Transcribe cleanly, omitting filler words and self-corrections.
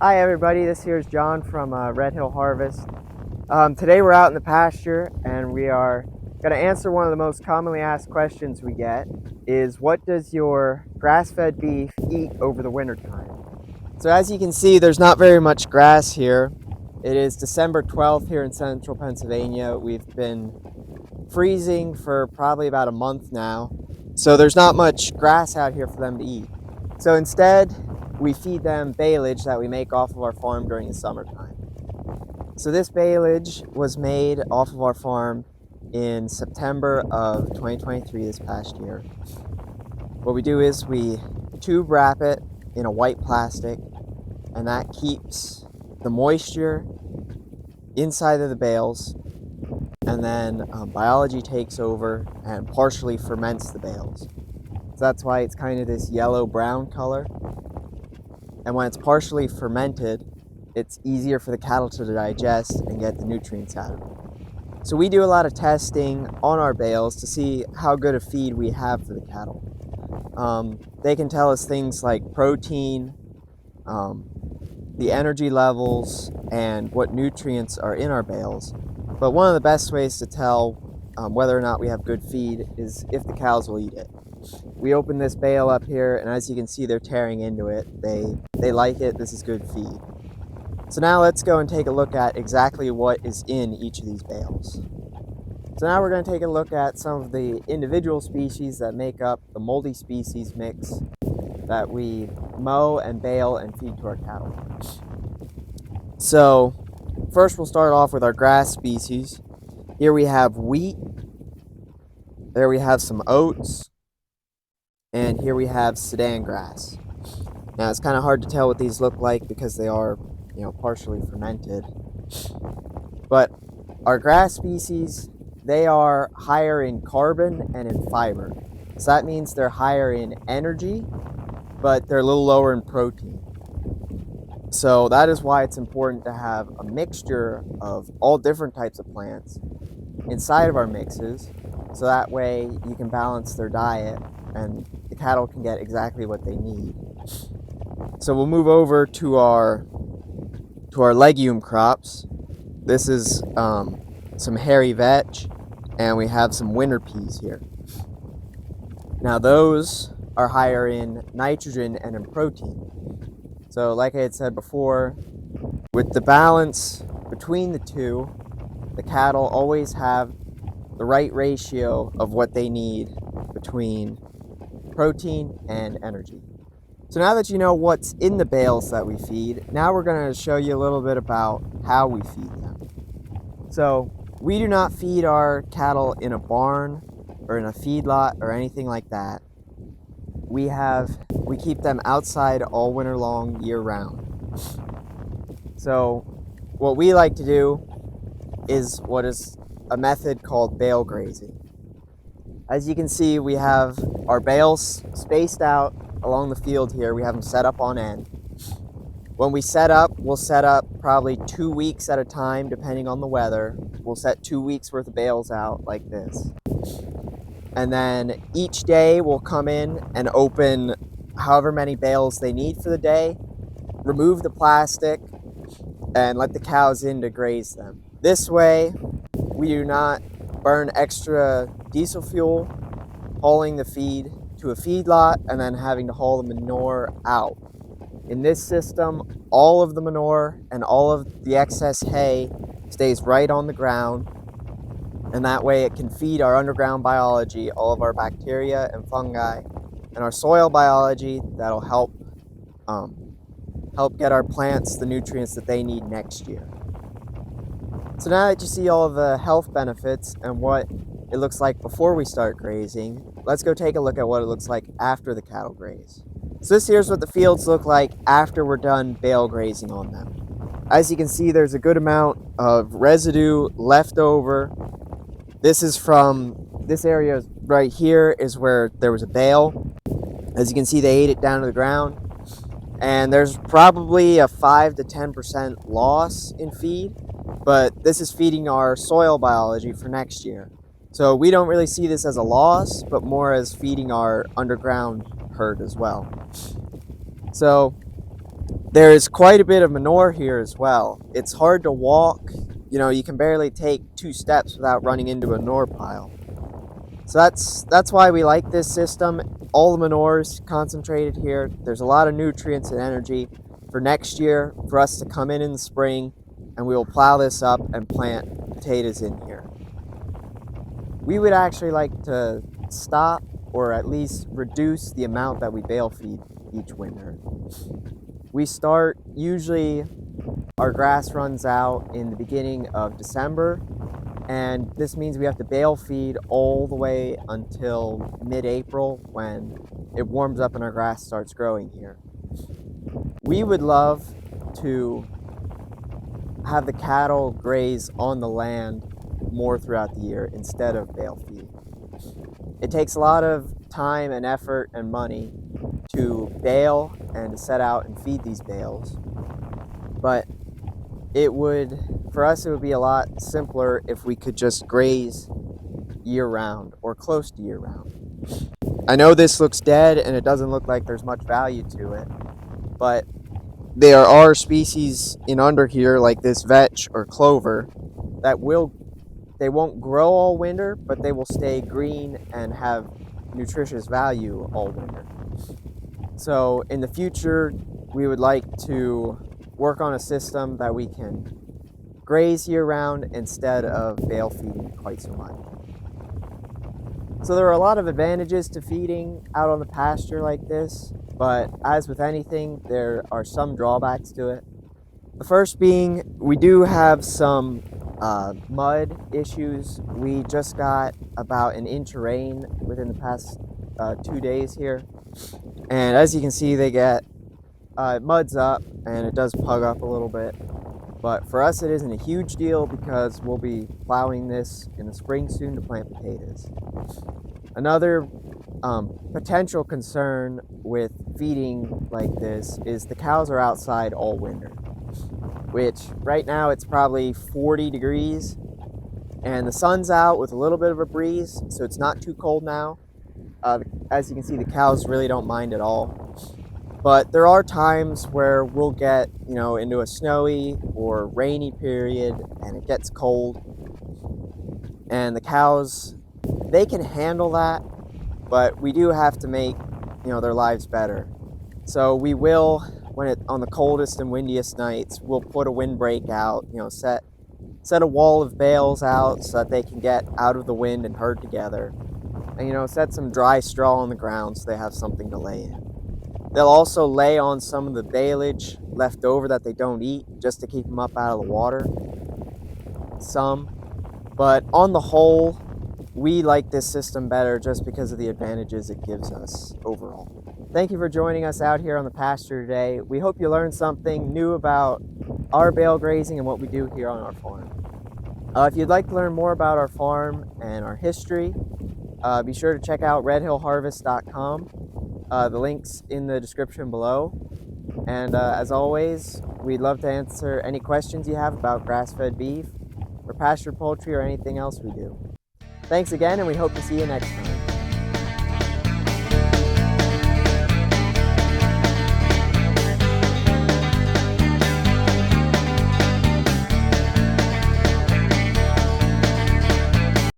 Hi everybody, this here is John from Red Hill Harvest. Today we're out in the pasture and we are going to answer one of the most commonly asked questions we get is what does your grass-fed beef eat over the winter time? So as you can see, there's not very much grass here. It is December 12th here in central Pennsylvania. We've been freezing for probably about a month now, so there's not much grass out here for them to eat. So instead, we feed them baleage that we make off of our farm during the summertime. So this baleage was made off of our farm in September of 2023, this past year. What we do is we tube wrap it in a white plastic, and that keeps the moisture inside of the bales, and then biology takes over and partially ferments the bales. So that's why it's kind of this yellow-brown color. And when it's partially fermented, it's easier for the cattle to digest and get the nutrients out of it. So we do a lot of testing on our bales to see how good a feed we have for the cattle. They can tell us things like protein, the energy levels, and what nutrients are in our bales. But one of the best ways to tell whether or not we have good feed is if the cows will eat it. We open this bale up here, and as you can see, they're tearing into it. They like it. This is good feed. So now let's go and take a look at exactly what is in each of these bales. So now we're going to take a look at some of the individual species that make up the multi-species mix that we mow and bale and feed to our cattle. So first we'll start off with our grass species. Here we have wheat. There we have some oats. And here we have Sudan grass. Now it's kind of hard to tell what these look like because they are, partially fermented. But our grass species, they are higher in carbon and in fiber. So that means they're higher in energy, but they're a little lower in protein. So that is why it's important to have a mixture of all different types of plants inside of our mixes, so that way you can balance their diet and the cattle can get exactly what they need. So we'll move over to our legume crops. This is some hairy vetch, and we have some winter peas here. Now those are higher in nitrogen and in protein. So like I had said before, with the balance between the two, the cattle always have the right ratio of what they need between protein and energy. So now that you know what's in the bales that we feed, now we're going to show you a little bit about how we feed them. So we do not feed our cattle in a barn or in a feedlot or anything like that. We keep them outside all winter long, year round. So what we like to do is what is a method called bale grazing. As you can see, we have our bales spaced out along the field here. We have them set up on end. When we set up, we'll set up probably 2 weeks at a time, depending on the weather. We'll set 2 weeks worth of bales out like this. And then each day we'll come in and open however many bales they need for the day, remove the plastic, and let the cows in to graze them. This way, we do not burn extra diesel fuel hauling the feed to a feedlot and then having to haul the manure out. In this system, all of the manure and all of the excess hay stays right on the ground, and that way it can feed our underground biology, all of our bacteria and fungi, and our soil biology that'll help get our plants the nutrients that they need next year. So now that you see all of the health benefits and what it looks like before we start grazing, let's go take a look at what it looks like after the cattle graze. So this here's what the fields look like after we're done bale grazing on them. As you can see, there's a good amount of residue left over. This area right here is where there was a bale. As you can see, they ate it down to the ground. And there's probably a 5 to 10% loss in feed, but this is feeding our soil biology for next year. So we don't really see this as a loss, but more as feeding our underground herd as well. So There's quite a bit of manure here as well. It's hard to walk. You can barely take 2 steps without running into a manure pile. So that's why we like this system. All the manure's concentrated here. There's a lot of nutrients and energy for next year for us to come in the spring, and we will plow this up and plant potatoes in here. We would actually like to stop or at least reduce the amount that we bale feed each winter. We start, usually our grass runs out in the beginning of December, and this means we have to bale feed all the way until mid-April when it warms up and our grass starts growing here. We would love to have the cattle graze on the land more throughout the year instead of bale feed. It takes a lot of time and effort and money to bale and to set out and feed these bales, but for us it would be a lot simpler if we could just graze year-round or close to year-round. I know this looks dead and it doesn't look like there's much value to it, but there are species in under here like this vetch or clover that they won't grow all winter, but they will stay green and have nutritious value all winter. So in the future, we would like to work on a system that we can graze year-round instead of bale feeding quite so much. So there are a lot of advantages to feeding out on the pasture like this, but as with anything, there are some drawbacks to it. The first being, we do have some mud issues. We just got about an inch of rain within the past 2 days here, and as you can see, they get mud's up and it does pug up a little bit, but for us it isn't a huge deal because we'll be plowing this in the spring soon to plant potatoes. Another potential concern with feeding like this is the cows are outside all winter, which right now it's probably 40 degrees and the sun's out with a little bit of a breeze, so it's not too cold now. As you can see, the cows really don't mind at all. But there are times where we'll get, into a snowy or rainy period and it gets cold. And the cows, they can handle that, but we do have to make, their lives better. So we will, on the coldest and windiest nights, we'll put a windbreak out, set a wall of bales out so that they can get out of the wind and herd together. And, set some dry straw on the ground so they have something to lay in. They'll also lay on some of the baleage left over that they don't eat just to keep them up out of the water. But on the whole, we like this system better just because of the advantages it gives us overall. Thank you for joining us out here on the pasture today. We hope you learned something new about our bale grazing and what we do here on our farm. If you'd like to learn more about our farm and our history, be sure to check out redhillharvest.com. The link's in the description below. And as always, we'd love to answer any questions you have about grass-fed beef or pasture poultry or anything else we do. Thanks again, and we hope to see you next time.